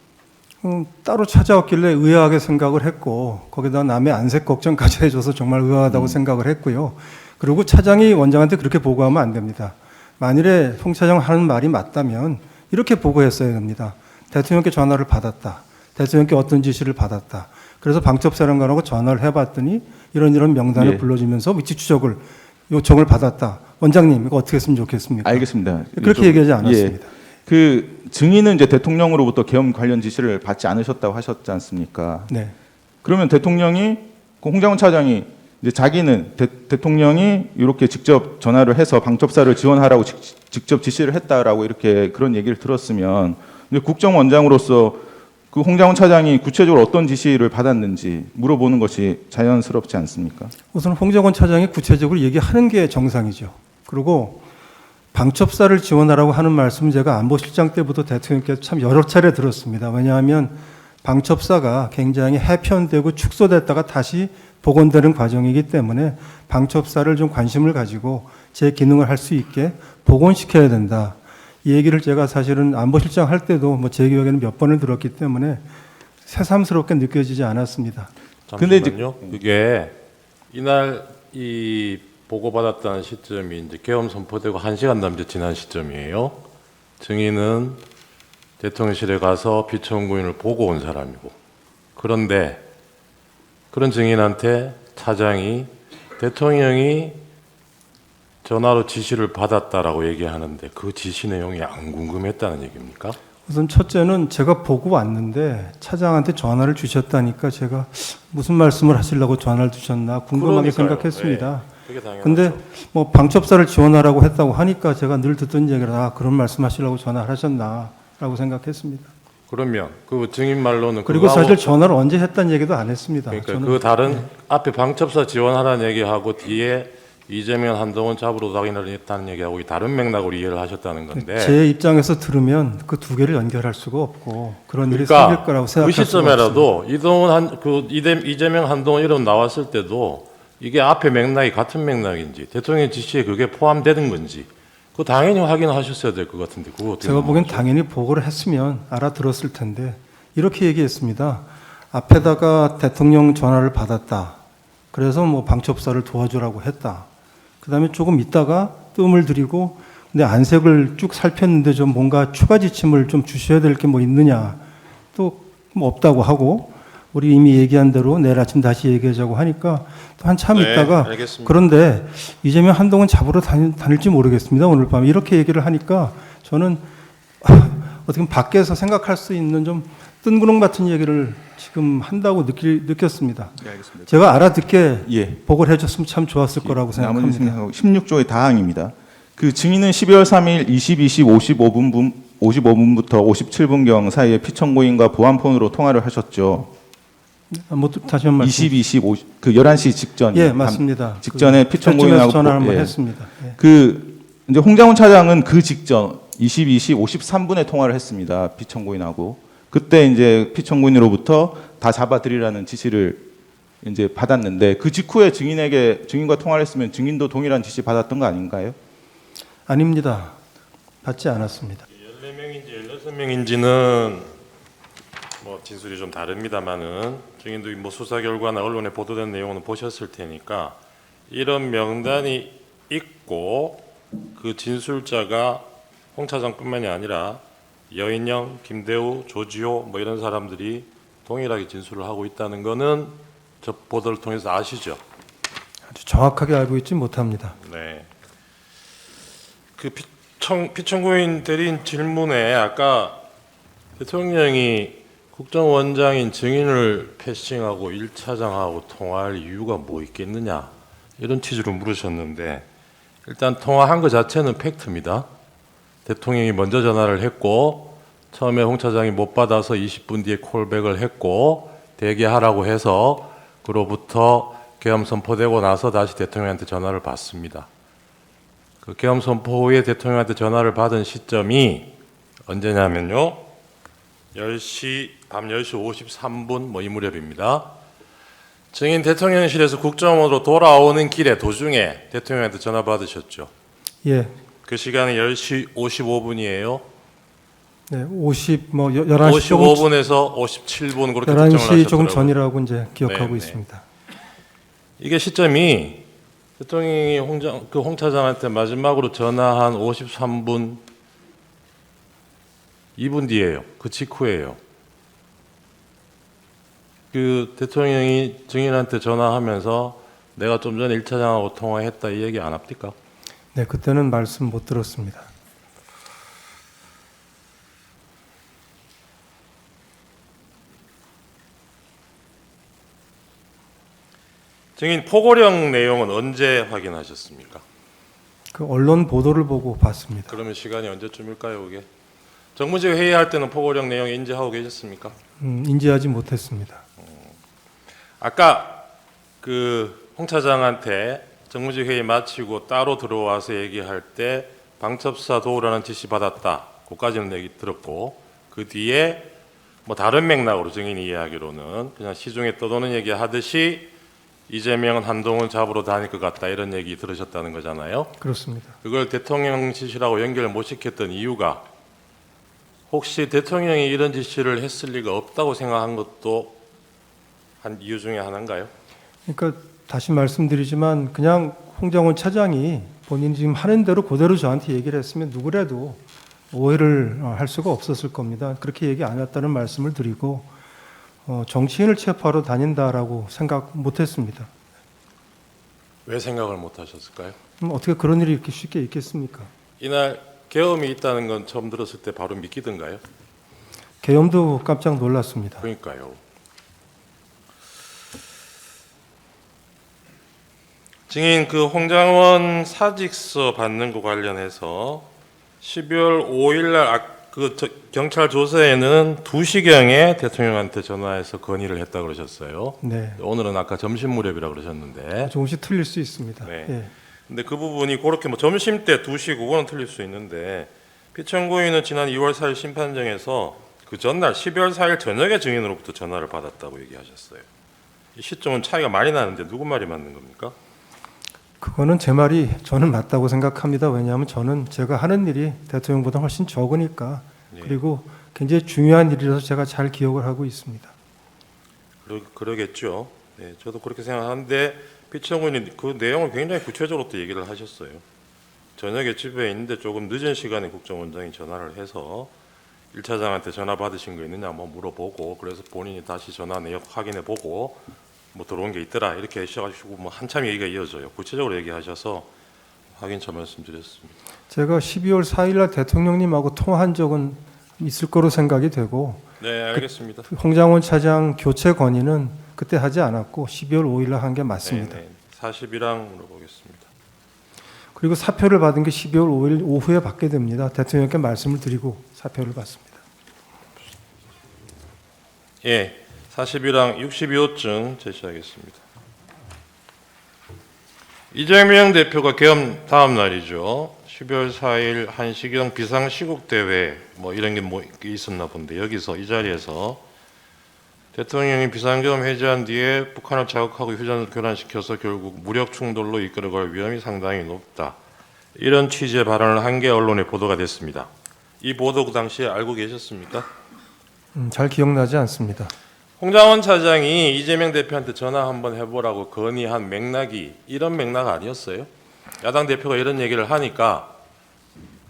따로 찾아왔길래 의아하게 생각을 했고 거기다 남의 안색 걱정까지 해줘서 정말 의아하다고 생각을 했고요. 그리고 차장이 원장한테 그렇게 보고하면 안 됩니다. 만일에 홍 차장 하는 말이 맞다면 이렇게 보고했어야 됩니다. 대통령께 전화를 받았다. 대통령께 어떤 지시를 받았다. 그래서 방첩사령관하고 전화를 해봤더니 이런 명단을 예. 불러주면서 위치 추적을 요청을 받았다. 원장님 이거 어떻게 했으면 좋겠습니까? 알겠습니다. 그렇게 얘기하지 않았습니다. 예. 그 증인은 이제 대통령으로부터 계엄 관련 지시를 받지 않으셨다고 하셨지 않습니까? 네. 그러면 대통령이 그 홍장훈 차장이 이제 자기는 대통령이 이렇게 직접 전화를 해서 방첩사를 지원하라고 직접 지시를 했다라고 이렇게 그런 얘기를 들었으면 이제 국정원장으로서 그 홍장훈 차장이 구체적으로 어떤 지시를 받았는지 물어보는 것이 자연스럽지 않습니까? 우선 홍장훈 차장이 구체적으로 얘기하는 게 정상이죠. 그리고 방첩사를 지원하라고 하는 말씀은 제가 안보실장 때부터 대통령께서 참 여러 차례 들었습니다. 왜냐하면 방첩사가 굉장히 해편되고 축소됐다가 다시 복원되는 과정이기 때문에 방첩사를 좀 관심을 가지고 제 기능을 할 수 있게 복원시켜야 된다. 이 얘기를 제가 사실은 안보실장 할 때도 뭐 제 기억에는 몇 번을 들었기 때문에 새삼스럽게 느껴지지 않았습니다. 근데 이제 잠시만요. 그게 이날 이 보고받았다는 시점이 이제 계엄 선포되고 1시간 남짓 지난 시점이에요. 증인은 대통령실에 가서 비천구인을 보고 온 사람이고 그런데 그런 증인한테 차장이 대통령이 전화로 지시를 받았다라고 얘기하는데 그 지시 내용이 안 궁금했다는 얘기입니까? 우선 첫째는 제가 보고 왔는데 차장한테 전화를 주셨다니까 제가 무슨 말씀을 하시려고 전화를 주셨나 궁금하게 그러니까요. 생각했습니다. 네, 그게 당연하죠. 근데 뭐 방첩사를 지원하라고 했다고 하니까 제가 늘 듣던 얘기라 그런 말씀하시려고 전화를 하셨나라고 생각했습니다. 그러면 그 증인 말로는 그리고 그거하고- 사실 전화를 언제 했다는 얘기도 안 했습니다. 그러니까 저는 그 다른 앞에 방첩사 지원하라는 얘기하고 뒤에 이재명 한동훈 잡으러 가기를 했다는 얘기하고 이 다른 맥락으로 이해를 하셨다는 건데 제 입장에서 들으면 그 두 개를 연결할 수가 없고 그런 일이 그러니까 생길 거라고 그 생각할 수가 없습니다. 시점에라도 이재명 한동훈 이름 나왔을 때도 이게 앞에 맥락이 같은 맥락인지 대통령 지시에 그게 포함되는 건지 그 당연히 확인하셨어야 될 것 같은데 그거 어떻게 제가 보기엔 넘어가죠? 당연히 보고를 했으면 알아들었을 텐데 이렇게 얘기했습니다. 앞에다가 대통령 전화를 받았다. 그래서 뭐 방첩사를 도와주라고 했다. 그 다음에 조금 있다가 뜸을 들이고 근데 안색을 쭉 살폈는데 좀 뭔가 추가 지침을 좀 주셔야 될 게 뭐 있느냐. 또 뭐 없다고 하고 우리 이미 얘기한 대로 내일 아침 다시 얘기하자고 하니까 또 한참 네, 있다가 알겠습니다. 그런데 이재명 한동훈 잡으러 다닐지 모르겠습니다. 오늘 밤에 이렇게 얘기를 하니까 저는 어떻게 보면 밖에서 생각할 수 있는 좀 뜬구름 같은 얘기를 지금 한다고 느꼈습니다. 네, 알겠습니다. 제가 알아듣게 예. 보고를 해줬으면 참 좋았을 거라고 나머지 생각합니다. 생각하고 16조의 다항입니다. 그 증인은 12월 3일 22시 55분부터 57분경 사이에 피청구인과 보안폰으로 통화를 하셨죠. 뭐 다시 한 번 말씀. 22시 11시 직전. 예, 맞습니다. 직전에 그 피청구인하고 전화 한번 예. 했습니다. 예. 그 이제 홍장훈 차장은 그 직전 22시 53분에 통화를 했습니다. 피청구인하고. 그때 이제 피청구인으로부터 다 잡아들이라는 지시를 이제 받았는데 그 직후에 증인과 통화를 했으면 증인도 동일한 지시 받았던 거 아닌가요? 아닙니다. 받지 않았습니다. 14명인지 16명인지는 뭐 진술이 좀 다릅니다만은 증인도 뭐 수사 결과나 언론에 보도된 내용은 보셨을 테니까 이런 명단이 있고 그 진술자가 홍 차장뿐만이 아니라 여인영, 김대우, 조지호 뭐 이런 사람들이 동일하게 진술을 하고 있다는 거는 저 보도를 통해서 아시죠? 아주 정확하게 알고 있지 못합니다. 네. 그 피청구인 대리인 질문에 아까 대통령이 국정원장인 증인을 패싱하고 1차장하고 통화할 이유가 뭐 있겠느냐 이런 취지로 물으셨는데 일단 통화한 것 자체는 팩트입니다. 대통령이 먼저 전화를 했고 처음에 홍 차장이 못 받아서 20분 뒤에 콜백을 했고 대기하라고 해서 그로부터 계엄 선포되고 나서 다시 대통령한테 전화를 받습니다. 그 계엄 선포 후에 대통령한테 전화를 받은 시점이 언제냐면요. 밤 10시 53분 뭐 이 무렵입니다. 증인 대통령실에서 국정원으로 돌아오는 길에 도중에 대통령한테 전화 받으셨죠. 예. 그 시간이 10시 55분이에요. 네, 11시 조금 55분에서 57분 그렇게 특정을 11시 하셨더라고요. 조금 전이라고 이제 기억하고 네, 네. 있습니다. 이게 시점이 대통령이 홍 차장한테 마지막으로 전화한 53분 2분 뒤에요. 그 직후예요. 그 대통령이 증인한테 전화하면서 내가 좀 전에 1차장하고 통화했다 이 얘기 안 합니까? 네, 그때는 말씀 못 들었습니다. 증인 포고령 내용은 언제 확인하셨습니까? 그 언론 보도를 보고 봤습니다. 그러면 시간이 언제쯤일까요, 이게? 정무직 회의할 때는 포고령 내용 인지하고 계셨습니까? 인지하지 못했습니다. 아까 그 홍 차장한테 정무직 회의 마치고 따로 들어와서 얘기할 때 방첩사 도우라는 지시 받았다. 그까지는 얘기 들었고 그 뒤에 뭐 다른 맥락으로 증인이 이야기로는 그냥 시중에 떠도는 얘기 하듯이 이재명은 한동훈 잡으러 다닐 것 같다 이런 얘기 들으셨다는 거잖아요. 그렇습니다. 그걸 대통령 지시라고 연결 못 시켰던 이유가 혹시 대통령이 이런 지시를 했을 리가 없다고 생각한 것도 한 이유 중에 하나인가요? 그러니까 다시 말씀드리지만 그냥 홍장훈 차장이 본인이 지금 하는 대로 그대로 저한테 얘기를 했으면 누구라도 오해를 할 수가 없었을 겁니다. 그렇게 얘기 안 했다는 말씀을 드리고 정치인을 체포하러 다닌다라고 생각 못했습니다. 왜 생각을 못 하셨을까요? 어떻게 그런 일이 이렇게 쉽게 있겠습니까? 이날 계엄이 있다는 건 처음 들었을 때 바로 믿기던가요? 계엄도 깜짝 놀랐습니다. 그러니까요. 증인 그 홍장원 사직서 받는 거 관련해서 12월 5일 날 경찰 조사에는 2시경에 대통령한테 전화해서 건의를 했다 그러셨어요. 네. 오늘은 아까 점심 무렵이라 그러셨는데. 조금씩 틀릴 수 있습니다. 네. 예. 근데 그 부분이 그렇게 뭐 점심 때 2시 그거는 틀릴 수 있는데 피청구인은 지난 2월 4일 심판정에서 그 전날 12월 4일 저녁에 증인으로부터 전화를 받았다고 얘기하셨어요. 이 시점은 차이가 많이 나는데 누구 말이 맞는 겁니까? 그거는 제 말이 저는 맞다고 생각합니다. 왜냐하면 저는 제가 하는 일이 대통령보다 훨씬 적으니까 예. 그리고 굉장히 중요한 일이라서 제가 잘 기억을 하고 있습니다. 그러겠죠. 네, 저도 그렇게 생각하는데 피청구인이 그 내용을 굉장히 구체적으로 또 얘기를 하셨어요. 저녁에 집에 있는데 조금 늦은 시간에 국정원장이 전화를 해서 1차장한테 전화 받으신 거 있느냐 한번 물어보고 그래서 본인이 다시 전화 내역 확인해보고 뭐 들어온 게 있더라 이렇게 하셔가지고 뭐 한참 얘기가 이어져요. 구체적으로 얘기하셔서 확인차 말씀드렸습니다. 제가 12월 4일 날 대통령님하고 통화한 적은 있을 거로 생각이 되고 네, 알겠습니다. 홍장원 차장 교체 건의는 그때 하지 않았고 12월 5일 날 한 게 맞습니다. 네, 40이랑 물어보겠습니다. 그리고 사표를 받은 게 12월 5일 오후에 받게 됩니다. 대통령께 말씀을 드리고 사표를 받습니다. 예, 40이랑 62호증 제시하겠습니다. 이재명 대표가 계엄 다음 날이죠. 12월 4일 한시경 비상시국 대회 뭐 이런 게 뭐 있었나 본데 여기서 이 자리에서 대통령이 비상계엄 해제한 뒤에 북한을 자극하고 휴전을 교란시켜서 결국 무력 충돌로 이끌어갈 위험이 상당히 높다. 이런 취지의 발언을 한 게 언론에 보도가 됐습니다. 이 보도 그 당시에 알고 계셨습니까? 잘 기억나지 않습니다. 홍장원 차장이 이재명 대표한테 전화 한번 해보라고 건의한 맥락이 이런 맥락 아니었어요? 야당 대표가 이런 얘기를 하니까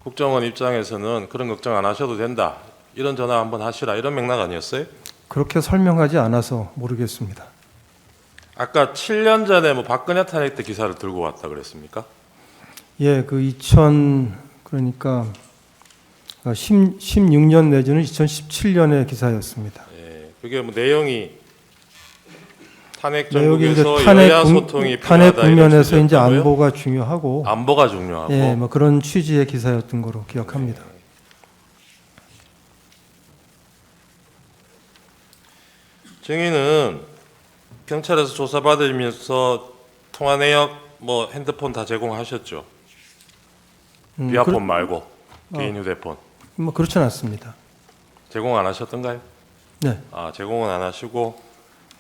국정원 입장에서는 그런 걱정 안 하셔도 된다. 이런 전화 한번 하시라. 이런 맥락 아니었어요? 그렇게 설명하지 않아서 모르겠습니다. 아까 7년 전에 뭐 박근혜 탄핵 때 기사를 들고 왔다 그랬습니까? 예, 그 16년 내지는 2017년의 기사였습니다. 예, 그게 뭐 내용이 탄핵 내용이 이제 정국에서 여야 소통이 탄핵 필요하다 이런 국면에서 이제 취지였다고요? 안보가 중요하고, 안보가 중요하고 예, 뭐 그런 취지의 기사였던 거로 기억합니다. 증인은 경찰에서 조사받으면서 통화 내역 뭐 핸드폰 다 제공하셨죠? 비아폰 말고 개인 휴대폰 뭐 그렇진 않습니다. 제공 안 하셨던가요? 네, 아 제공은 안 하시고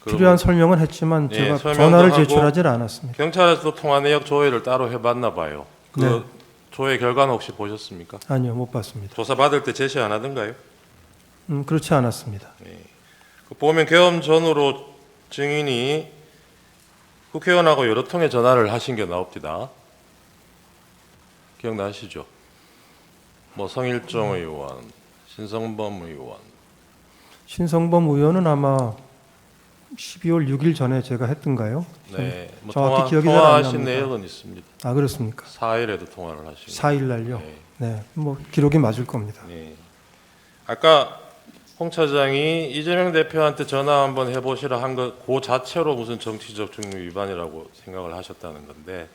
필요한 설명은 했지만 예, 제가 설명도 전화를 하고 제출하지는 않았습니다. 경찰에서도 통화 내역 조회를 따로 해봤나 봐요. 그 네. 조회 결과는 혹시 보셨습니까? 아니요, 못 봤습니다. 조사 받을 때 제시 안 하던가요? 그렇지 않았습니다. 그 보면 계엄 전후로 증인이 국회의원하고 여러 통의 전화를 하신 게 나옵니다. 기억나시죠? 뭐 성일종 의원, 신성범 의원. 신성범 의원은 아마 12월 6일 전에 제가 했던가요? 네, 뭐 정확히 기억이 잘 안 통화하신 납니다. 내역은 있습니다. 아, 그렇습니까? 4일에도 통화를 하신. 4일 날요. 네. 네, 뭐 기록이 맞을 겁니다. 네. 아까 홍 차장이 이재명 대표한테 전화 한번 해보시라 한 것 그 자체로 무슨 정치적 중립 위반이라고 생각을 하셨다는 건데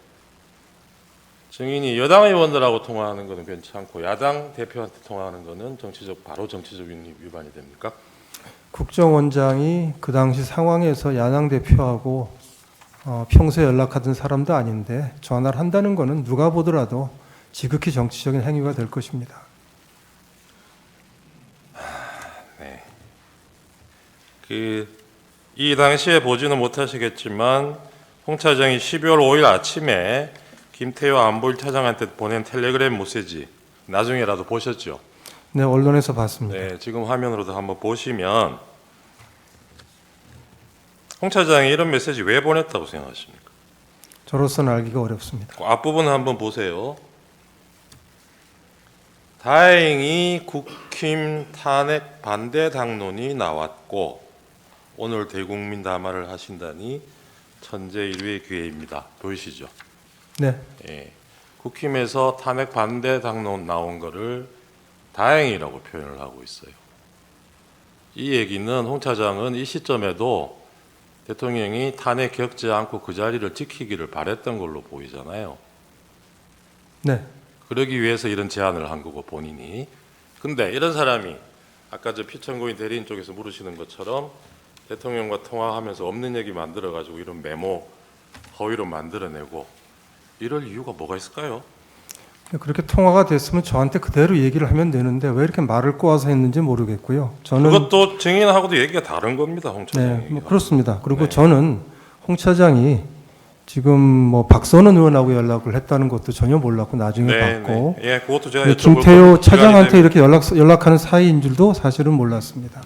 증인이 여당 의원들하고 통화하는 거는 괜찮고 야당 대표한테 통화하는 거는 바로 정치적 위반이 됩니까? 국정원장이 그 당시 상황에서 야당 대표하고 평소에 연락하던 사람도 아닌데 전화를 한다는 거는 누가 보더라도 지극히 정치적인 행위가 될 것입니다. 이 당시에 보지는 못하시겠지만 홍 차장이 12월 5일 아침에 김태효 안보일 차장한테 보낸 텔레그램 메시지 나중에라도 보셨죠? 네, 언론에서 봤습니다. 네, 지금 화면으로도 한번 보시면 홍 차장이 이런 메시지 왜 보냈다고 생각하십니까? 저로서는 알기가 어렵습니다. 그 앞부분 한번 보세요. 다행히 국힘 탄핵 반대 당론이 나왔고 오늘 대국민 담화를 하신다니 천재일류의 기회입니다. 보이시죠? 네, 예. 국힘에서 탄핵 반대 당론 나온 거를 다행이라고 표현을 하고 있어요. 이 얘기는 홍 차장은 이 시점에도 대통령이 탄핵 겪지 않고 그 자리를 지키기를 바랬던 걸로 보이잖아요. 네, 그러기 위해서 이런 제안을 한 거고 본인이. 근데 이런 사람이 아까 저 피천고인 대리인 쪽에서 물으시는 것처럼 대통령과 통화하면서 없는 얘기 만들어가지고 이런 메모 허위로 만들어내고 이럴 이유가 뭐가 있을까요? 그렇게 통화가 됐으면 저한테 그대로 얘기를 하면 되는데 왜 이렇게 말을 꼬아서 했는지 모르겠고요. 저는 그것도 증인하고도 얘기가 다른 겁니다, 홍 차장이. 네, 뭐 그렇습니다. 그리고 네. 저는 홍 차장이 지금 뭐 박선원 의원하고 연락을 했다는 것도 전혀 몰랐고 나중에 봤고 네. 예, 그것도 제가 네, 여쭤볼 김태효 겁니다. 차장한테 시간이 이렇게 연락하는 사이인 줄도 사실은 몰랐습니다.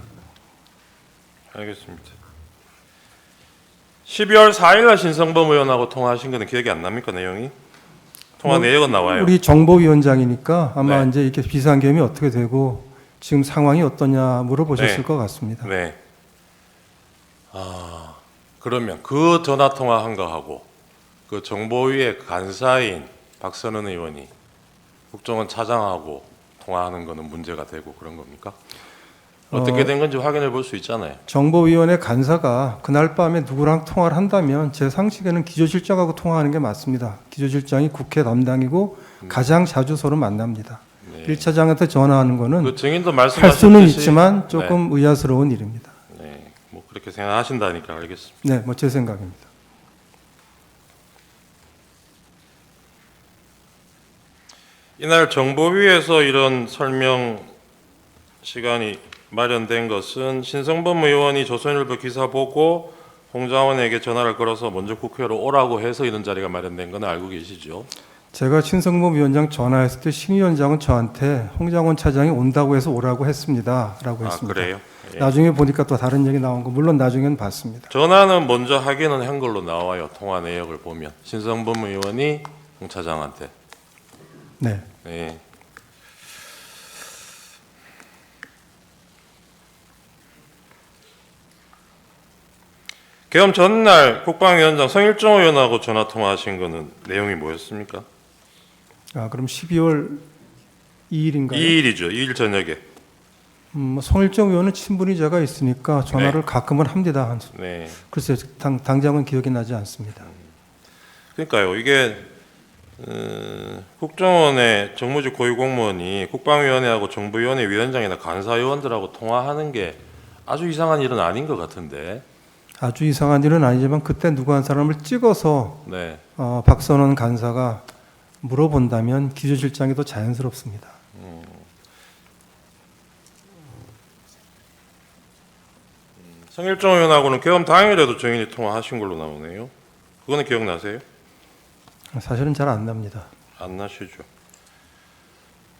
알겠습니다. 12월 4일날 신성범 의원하고 통화하신 거는 기억이 안 납니까, 내용이? 통화 내역은 나와요. 우리 정보위원장이니까 아마 네. 이제 이렇게 비상계엄이 어떻게 되고 지금 상황이 어떠냐 물어보셨을 네. 것 같습니다. 네. 그러면 그 전화 통화한 거하고 그 정보위의 간사인 박선원 의원이 국정원 차장하고 통화하는 거는 문제가 되고 그런 겁니까? 어떻게 된 건지 확인해 볼 수 있잖아요. 정보위원회 간사가 그날 밤에 누구랑 통화를 한다면 제 상식에는 기조실장하고 통화하는 게 맞습니다. 기조실장이 국회 담당이고 가장 자주 서로 만납니다. 네. 1차장한테 전화하는 거는 그 증인도 할 말씀하셨듯이 수는 있지만 조금 의아스러운 일입니다. 네, 뭐 그렇게 생각하신다니까 알겠습니다. 네, 뭐 제 생각입니다. 이날 정보위에서 이런 설명 시간이 마련된 것은 신성범 의원이 조선일보 기사 보고 홍장원에게 전화를 걸어서 먼저 국회로 오라고 해서 이런 자리가 마련된 건 알고 계시죠? 제가 신성범 위원장 전화했을 때 신 위원장은 저한테 홍장원 차장이 온다고 해서 오라고 했습니다라고 아, 했습니다. 그래요? 예. 나중에 보니까 또 다른 얘기 나온 거 물론 나중에는 봤습니다. 전화는 먼저 하기는 한 걸로 나와요. 통화 내역을 보면 신성범 의원이 홍 차장한테. 네. 네. 계엄 전날 국방위원장 성일종 의원하고 전화 통화하신 거는 내용이 뭐였습니까? 아, 그럼 12월 2일인가요? 2일이죠. 2일 저녁에. 성일정 의원은 친분이 제가 있으니까 전화를 가끔은 합니다. 네. 글쎄요, 당장은 기억이 나지 않습니다. 그러니까요. 이게 국정원의 정무직 고위공무원이 국방위원회하고 정부위원회 위원장이나 간사위원들하고 통화하는 게 아주 이상한 일은 아닌 것 같은데. 아주 이상한 일은 아니지만 그때 누구 한 사람을 찍어서 네. 박선원 간사가 물어본다면 기조실장이 더 자연스럽습니다. 성일종 의원하고는 계엄 당일에도 정인이 통화하신 걸로 나오네요. 그거는 기억나세요? 사실은 잘 안 납니다. 안 나시죠.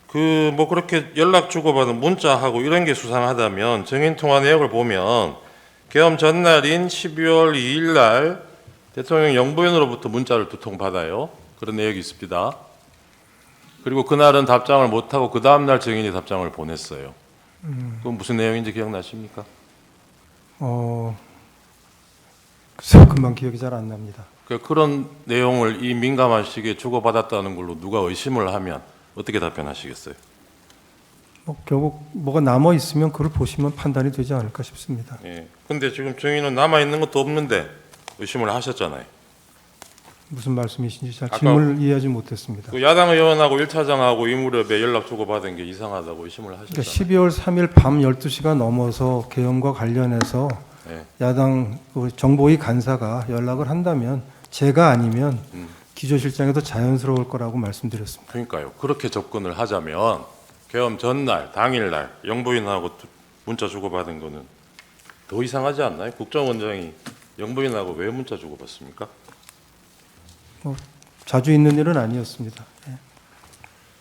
그 뭐 그렇게 연락 주고받은 문자하고 이런 게 수상하다면 정인 통화 내역을 보면 계엄 전날인 12월 2일 날 대통령 영부인으로부터 문자를 2통 받아요. 그런 내역이 있습니다. 그리고 그날은 답장을 못하고 그 다음날 정인이 답장을 보냈어요. 그건 무슨 내용인지 기억나십니까? 글쎄요, 금방 기억이 잘 안 납니다. 그런 내용을 이 민감한 시기에 주고받았다는 걸로 누가 의심을 하면 어떻게 답변하시겠어요? 결국 뭐가 남아 있으면 그걸 보시면 판단이 되지 않을까 싶습니다. 예. 근데 지금 정인은 남아 있는 것도 없는데 의심을 하셨잖아요. 무슨 말씀이신지 잘 아까 질문을 이해하지 못했습니다. 그 야당 의원하고 1차장하고 이 무렵에 연락 주고받은 게 이상하다고 의심을 하셨잖아요. 그러니까 12월 3일 밤 12시가 넘어서 계엄과 관련해서 예. 야당 정보위 간사가 연락을 한다면 제가 아니면 기조실장이 더 자연스러울 거라고 말씀드렸습니다. 그러니까요. 그렇게 접근을 하자면 계엄 전날, 당일날 영부인하고 문자 주고받은 거는 더 이상하지 않나요? 국정원장이 영부인하고 왜 문자 주고받습니까? 자주 있는 일은 아니었습니다. 예.